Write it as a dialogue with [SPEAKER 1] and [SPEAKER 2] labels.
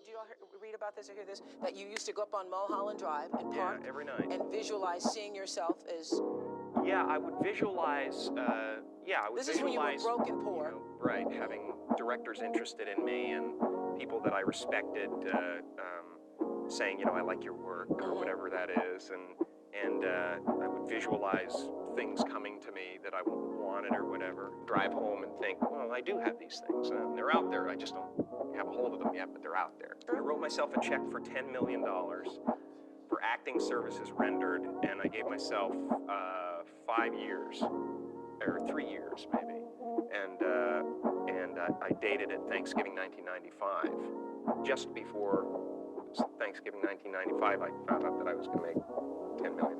[SPEAKER 1] Do you all read about this or hear this? That you used to go up on Mulholland Drive and park
[SPEAKER 2] every night
[SPEAKER 1] and visualize seeing yourself as...
[SPEAKER 2] Yeah, I would visualize,
[SPEAKER 1] This is when you were broke and poor.
[SPEAKER 2] You know, right, having directors interested in me and people that I respected saying, you know, I like your work or whatever that is. And I would visualize things coming to me that I wanted or whatever. Drive home and think, well, I do have these things. They're out there. I just don't have a hold of them yet, but they're out there. I wrote myself a check for $10 million for acting services rendered, and I gave myself 5 years, or 3 years maybe. And I dated it Thanksgiving 1995. Just before Thanksgiving 1995, I found out that I was going to make $10 million.